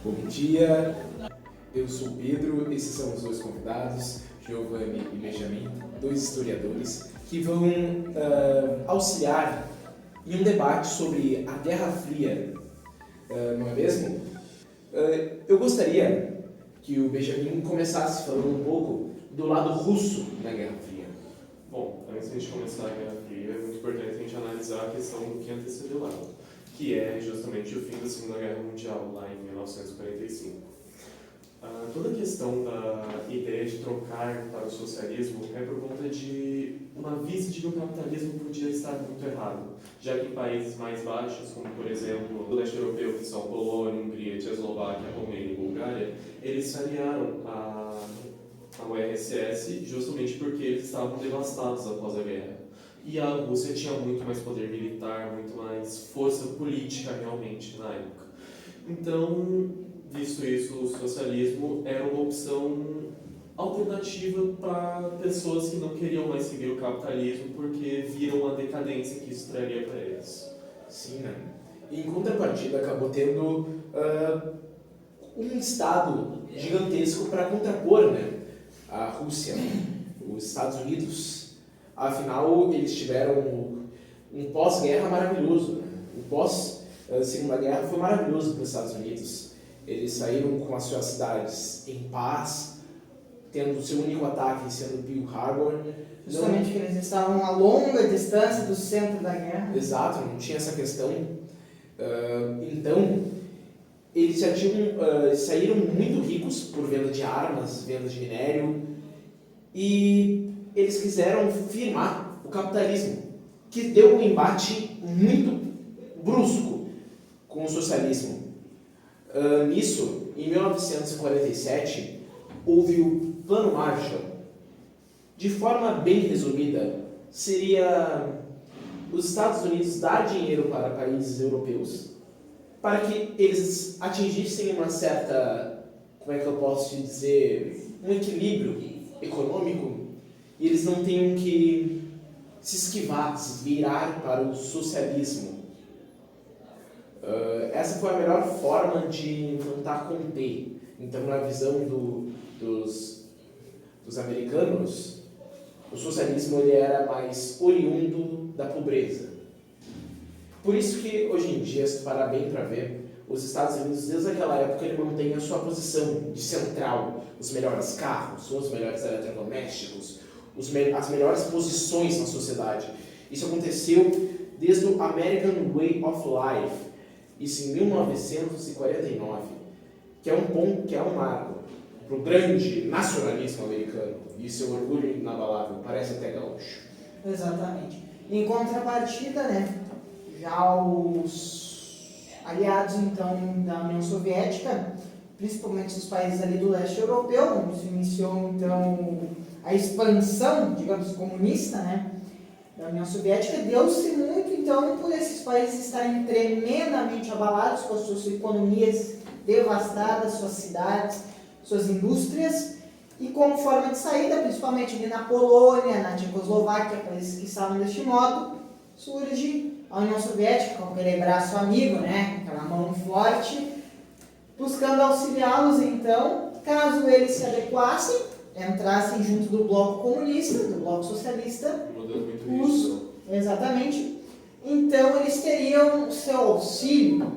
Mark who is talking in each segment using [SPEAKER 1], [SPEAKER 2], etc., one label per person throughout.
[SPEAKER 1] Bom dia, eu sou o Pedro, esses são os dois convidados, Giovanni e Benjamin, dois historiadores que vão auxiliar em um debate sobre a Guerra Fria, não é mesmo? Eu gostaria que o Benjamin começasse falando um pouco do lado russo na Guerra Fria.
[SPEAKER 2] Bom, antes de a gente começar a Guerra Fria, é muito importante a gente analisar a questão do que antecedeu ela, que é justamente o fim da Segunda Guerra Mundial, lá em 1945. Toda a questão da ideia de trocar para o socialismo é por conta de uma vista de que o capitalismo podia estar muito errado, já que em países mais baixos, como por exemplo o leste europeu, que são Polônia, Hungria, Tchecoslováquia, Romênia e Bulgária, eles se aliaram ao URSS justamente porque eles estavam devastados após a guerra. E a Rússia tinha muito mais poder militar, muito mais força política realmente na época. Então, visto isso, o socialismo era uma opção alternativa para pessoas que não queriam mais seguir o capitalismo porque viram a decadência que isso traria para eles.
[SPEAKER 1] Sim, né? E em contrapartida acabou tendo um Estado gigantesco para contrapor, né, a Rússia, os Estados Unidos. Afinal, eles tiveram um pós-guerra maravilhoso, né? O pós-Segunda Guerra foi maravilhoso para os Estados Unidos. Eles saíram com as suas cidades em paz, tendo o seu único ataque sendo Pearl Harbor.
[SPEAKER 3] Justamente que eles estavam a longa distância do centro da guerra.
[SPEAKER 1] Exato, não tinha essa questão. Então, eles já saíram muito ricos por venda de armas, venda de minério, e eles quiseram firmar o capitalismo, que deu um embate muito brusco com o socialismo. Nisso, em 1947, houve o Plano Marshall. De forma bem resumida, seria os Estados Unidos dar dinheiro para países europeus para que eles atingissem uma certa, como é que eu posso te dizer, um equilíbrio econômico, e eles não tenham que se esquivar, se virar para o socialismo. Essa foi a melhor forma de tentar conter. Então, na visão dos americanos, o socialismo ele era mais oriundo da pobreza. Por isso que, hoje em dia, se tu parar bem para ver, os Estados Unidos, desde aquela época, ele mantém a sua posição de central, os melhores carros, os melhores eletrodomésticos, as melhores posições na sociedade. Isso aconteceu desde o American Way of Life, isso em 1949, que é um marco para o grande nacionalismo americano e seu orgulho inabalável, parece até gaúcho.
[SPEAKER 3] Exatamente. Em contrapartida, né, já os aliados então da União Soviética, principalmente os países ali do leste europeu, onde se iniciou então a expansão, digamos, comunista, né, da União Soviética, deu-se muito então por esses países estarem tremendamente abalados, com as suas economias devastadas, suas cidades, suas indústrias, e como forma de saída, principalmente ali na Polônia, na Tchecoslováquia, países que estavam deste modo, surge a União Soviética com aquele braço amigo, né, aquela mão forte, buscando auxiliá-los então, caso eles se adequassem, entrassem junto do bloco comunista, do bloco socialista, exatamente, então eles teriam seu auxílio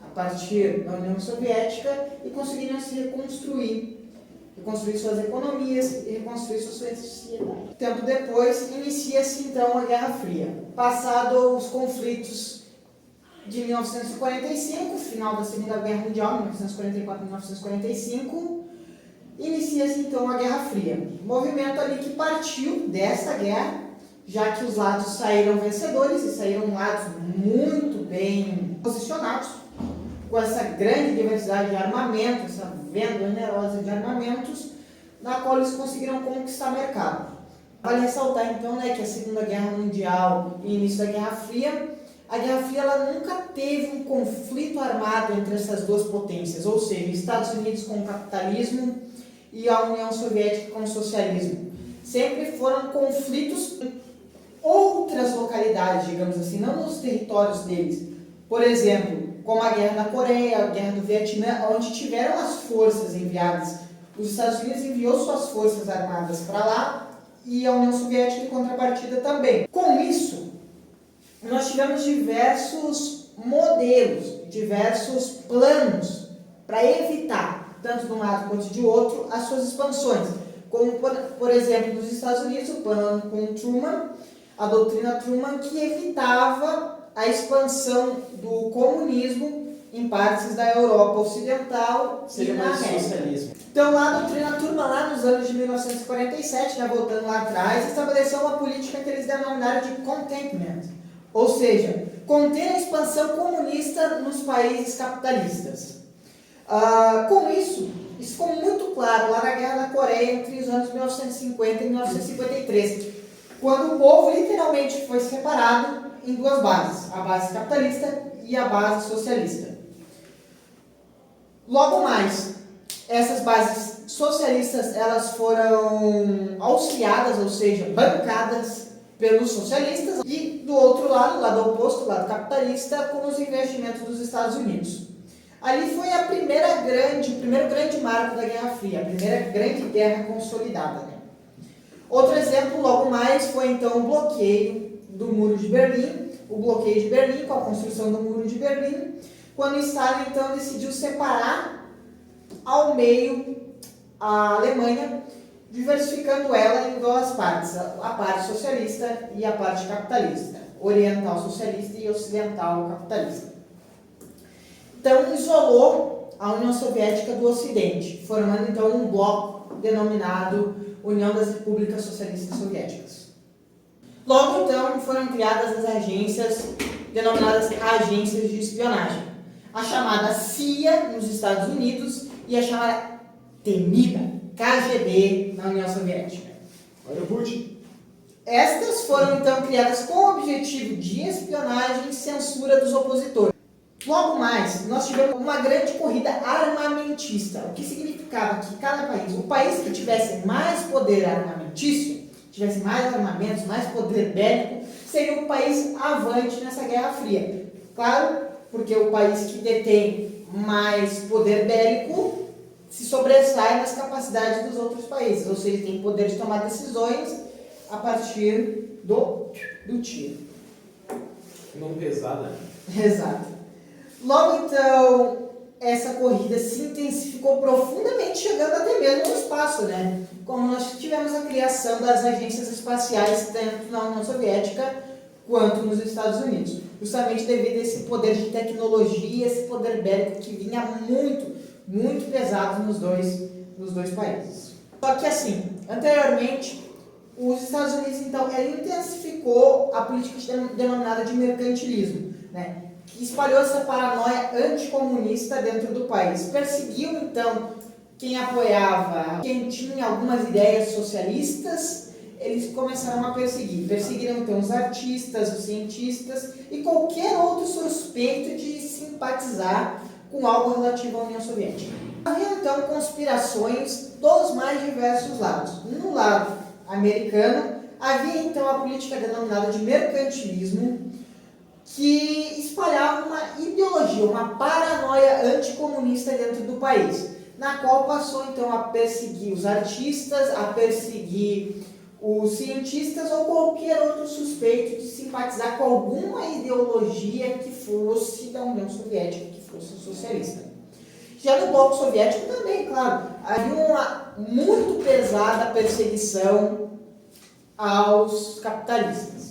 [SPEAKER 3] a partir da União Soviética e conseguiriam se reconstruir suas economias e reconstruir sua sociedade. Tempo depois, inicia-se então a Guerra Fria. Passado os conflitos de 1945, final da Segunda Guerra Mundial, 1944 e 1945, inicia-se então a Guerra Fria. Movimento ali que partiu desta guerra, já que os lados saíram vencedores e saíram lados muito bem posicionados, com essa grande diversidade de armamento, essa venda generosa de armamentos, na qual eles conseguiram conquistar mercado. Vale ressaltar então, né, que a Segunda Guerra Mundial e o início da Guerra Fria, a Guerra Fria ela nunca teve um conflito armado entre essas duas potências, ou seja, Estados Unidos com o capitalismo e a União Soviética com o socialismo. Sempre foram conflitos em outras localidades, digamos assim, não nos territórios deles. Por exemplo, como a Guerra da Coreia, a Guerra do Vietnã, onde tiveram as forças enviadas. Os Estados Unidos enviou suas forças armadas para lá e a União Soviética em contrapartida também. Com isso, nós tivemos diversos modelos, diversos planos para evitar, tanto de um lado quanto de outro, as suas expansões. Como, por exemplo, nos Estados Unidos, o plano com Truman, a doutrina Truman, que evitava a expansão do comunismo em partes da Europa Ocidental e na América.
[SPEAKER 1] Socialismo.
[SPEAKER 3] Então, lá a doutrina Truman, lá nos anos de 1947, voltando lá atrás, estabeleceu uma política que eles denominaram de containment, ou seja, conter a expansão comunista nos países capitalistas. Com isso ficou muito claro lá na Guerra da Coreia entre os anos 1950 e 1953, quando o povo literalmente foi separado em duas bases, a base capitalista e a base socialista. Logo mais, essas bases socialistas elas foram auxiliadas, ou seja, bancadas pelos socialistas, e do outro lado, o lado oposto, o lado capitalista, com os investimentos dos Estados Unidos. Ali foi o primeiro grande marco da Guerra Fria, a primeira grande guerra consolidada. Né? Outro exemplo, logo mais, foi então o bloqueio do Muro de Berlim, com a construção do Muro de Berlim, quando Stalin então decidiu separar ao meio a Alemanha, diversificando ela em duas partes, a parte socialista e a parte capitalista, oriental socialista e ocidental capitalista. Então, isolou a União Soviética do Ocidente, formando então um bloco denominado União das Repúblicas Socialistas Soviéticas. Logo então foram criadas as agências denominadas agências de espionagem, a chamada CIA nos Estados Unidos e a chamada temida KGB na União Soviética.
[SPEAKER 1] Olha o Putin.
[SPEAKER 3] Estas foram então criadas com o objetivo de espionagem e censura dos opositores. Logo mais, nós tivemos uma grande corrida armamentista, o que significava que cada país, o país que tivesse mais poder armamentício, tivesse mais armamentos, mais poder bélico, seria o país avante nessa Guerra Fria. Claro, porque o país que detém mais poder bélico se sobressai nas capacidades dos outros países, ou seja, tem poder de tomar decisões a partir do tiro.
[SPEAKER 1] Não pesada.
[SPEAKER 3] Exato. Logo então, essa corrida se intensificou profundamente, chegando até mesmo no espaço, né? Como nós tivemos a criação das agências espaciais, tanto na União Soviética quanto nos Estados Unidos. Justamente devido a esse poder de tecnologia, esse poder bélico que vinha muito pesado nos dois países. Só que assim, anteriormente, os Estados Unidos então ele intensificou a política denominada de mercantilismo, né? Que espalhou essa paranoia anticomunista dentro do país. Perseguiu, então, quem apoiava, quem tinha algumas ideias socialistas, eles começaram a perseguir. Perseguiram, então, os artistas, os cientistas e qualquer outro suspeito de simpatizar com algo relativo à União Soviética. Havia, então, conspirações dos mais diversos lados. No lado americano, havia, então, a política denominada de mercantilismo, que espalhava uma ideologia, uma paranoia anticomunista dentro do país, na qual passou então a perseguir os artistas, a perseguir os cientistas ou qualquer outro suspeito de simpatizar com alguma ideologia que fosse da União Soviética, que fosse socialista. Já no bloco soviético também, claro, havia uma muito pesada perseguição aos capitalistas.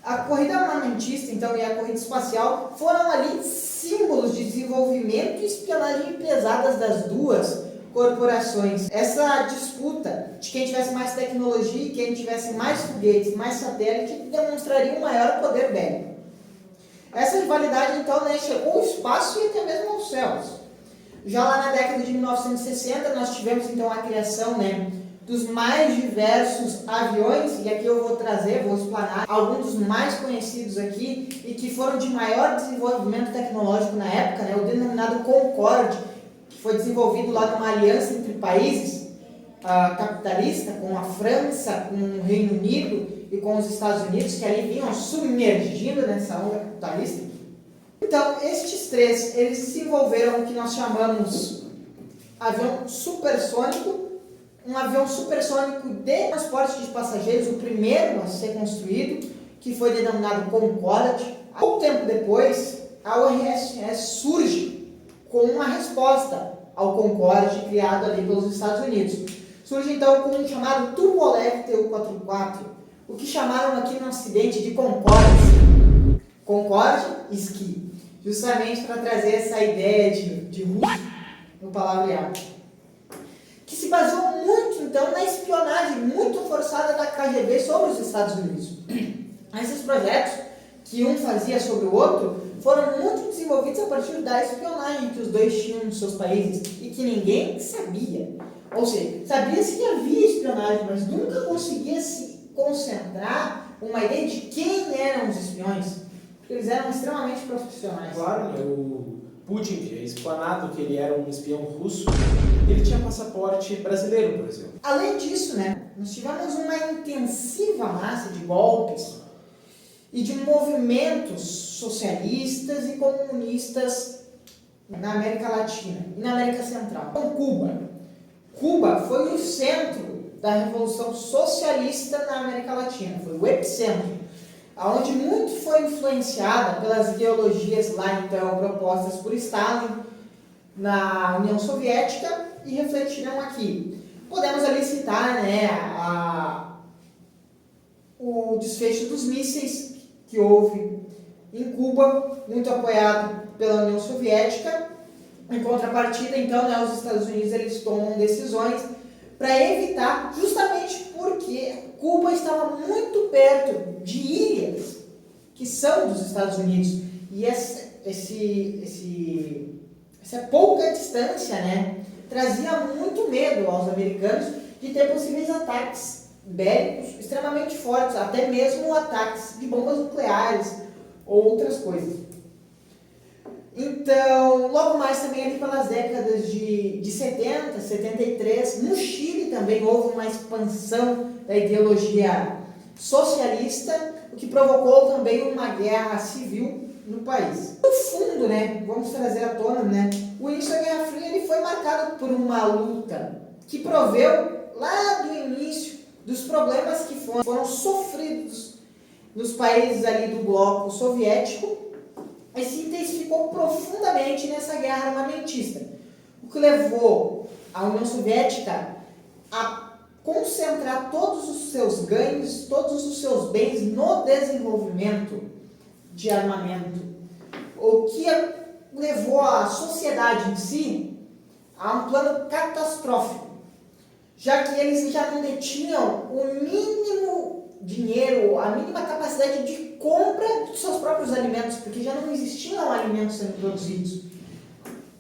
[SPEAKER 3] A corrida armamentista, então, e a corrida espacial foram ali símbolos de desenvolvimento e espionagem pesadas das duas corporações. Essa disputa de quem tivesse mais tecnologia e quem tivesse mais foguetes, mais satélite, demonstraria um maior poder bélico. Essa rivalidade, então, né, chegou ao espaço e até mesmo aos céus. Já lá na década de 1960, nós tivemos, então, a criação, né, dos mais diversos aviões, e aqui eu vou explanar alguns dos mais conhecidos aqui e que foram de maior desenvolvimento tecnológico na época, né, o denominado Concorde, que foi desenvolvido lá numa aliança entre países capitalista, com a França, com o Reino Unido e com os Estados Unidos, que ali vinham submergindo nessa onda capitalista. Então, estes três, eles desenvolveram o que nós chamamos avião supersônico, um avião supersônico de transporte de passageiros, o primeiro a ser construído, que foi denominado Concorde. Pouco tempo depois, a URSS surge com uma resposta ao Concorde criado ali pelos Estados Unidos. Surge então com um chamado Tupolev Tu-44, o que chamaram aqui no Ocidente de Concorde. Concorde Ski, justamente para trazer essa ideia de russo no palavreado, que se baseou muito então na espionagem muito forçada da KGB sobre os Estados Unidos. Esses projetos, que um fazia sobre o outro, foram muito desenvolvidos a partir da espionagem que os dois tinham nos seus países e que ninguém sabia. Ou seja, sabia-se que havia espionagem, mas nunca conseguia se concentrar uma ideia de quem eram os espiões, porque eles eram extremamente profissionais.
[SPEAKER 1] Claro, né? O Putin, que é explanado que ele era um espião russo, ele tinha passaporte brasileiro, por exemplo.
[SPEAKER 3] Além disso, né, nós tivemos uma intensiva massa de golpes e de movimentos socialistas e comunistas na América Latina e na América Central. Então, Cuba foi o centro da Revolução Socialista na América Latina, foi o epicentro, onde muito foi influenciada pelas ideologias lá então propostas por Stalin na União Soviética e refletiram aqui. Podemos ali citar, né, o desfecho dos mísseis que houve em Cuba, muito apoiado pela União Soviética. Em contrapartida, então, né, os Estados Unidos eles tomam decisões para evitar, justamente porque Cuba estava muito perto de ilhas que são dos Estados Unidos. E essa pouca distância, né, trazia muito medo aos americanos de ter possíveis ataques bélicos extremamente fortes, até mesmo ataques de bombas nucleares ou outras coisas. Então, logo mais também ali pelas décadas de 70, 73, no Chile também houve uma expansão da ideologia socialista, o que provocou também uma guerra civil no país. No fundo, né, vamos trazer à tona, né, o início da Guerra Fria ele foi marcado por uma luta que proveu lá do início dos problemas que foram sofridos nos países ali do bloco soviético, e se intensificou profundamente nessa guerra armamentista, o que levou a União Soviética a concentrar todos os seus ganhos, todos os seus bens no desenvolvimento de armamento, o que levou a sociedade em si a um plano catastrófico, já que eles já não detinham o mínimo dinheiro, a mínima capacidade de compra dos seus próprios alimentos, porque já não existiam alimentos sendo produzidos.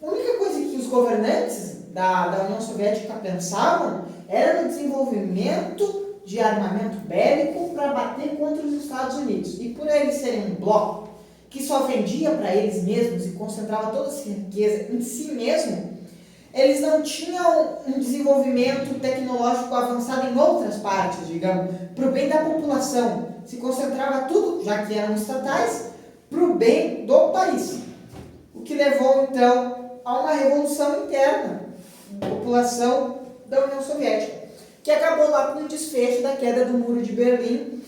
[SPEAKER 3] A única coisa que os governantes da União Soviética pensavam era no desenvolvimento de armamento bélico para bater contra os Estados Unidos. E por eles serem um bloco que só vendia para eles mesmos e concentrava toda essa riqueza em si mesmo, eles não tinham um desenvolvimento tecnológico avançado em outras partes, digamos, para o bem da população. Se concentrava tudo, já que eram estatais, para o bem do país. O que levou, então, a uma revolução interna da população da União Soviética, que acabou lá com o desfecho da queda do Muro de Berlim,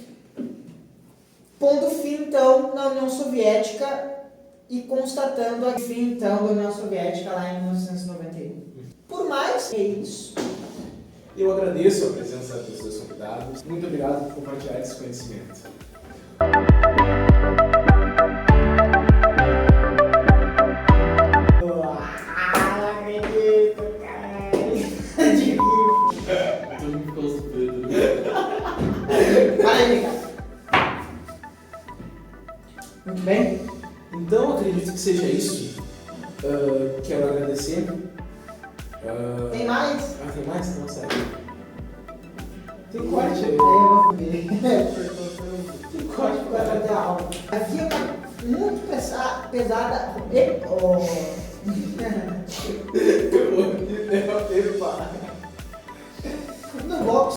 [SPEAKER 3] pondo fim, então, na União Soviética e constatando o fim, então, da União Soviética lá em 1991. Por mais, é isso.
[SPEAKER 1] Eu agradeço a presença dos seus convidados. Muito obrigado por compartilhar esse conhecimento.
[SPEAKER 3] Não acredito, caralho.
[SPEAKER 2] Tudo ficou surpreso.
[SPEAKER 3] Para aí, cara. Muito bem.
[SPEAKER 1] Então, acredito que seja isso. Quero agradecer.
[SPEAKER 3] Tem mais?
[SPEAKER 1] Tem mais? Não, sério. Tem corte aí.
[SPEAKER 3] Aí eu vou comer.
[SPEAKER 1] Tem corte
[SPEAKER 3] Vai
[SPEAKER 1] para
[SPEAKER 3] fazer a aula. Aqui é uma muito pesada. Epa!
[SPEAKER 1] Epa!
[SPEAKER 3] No box.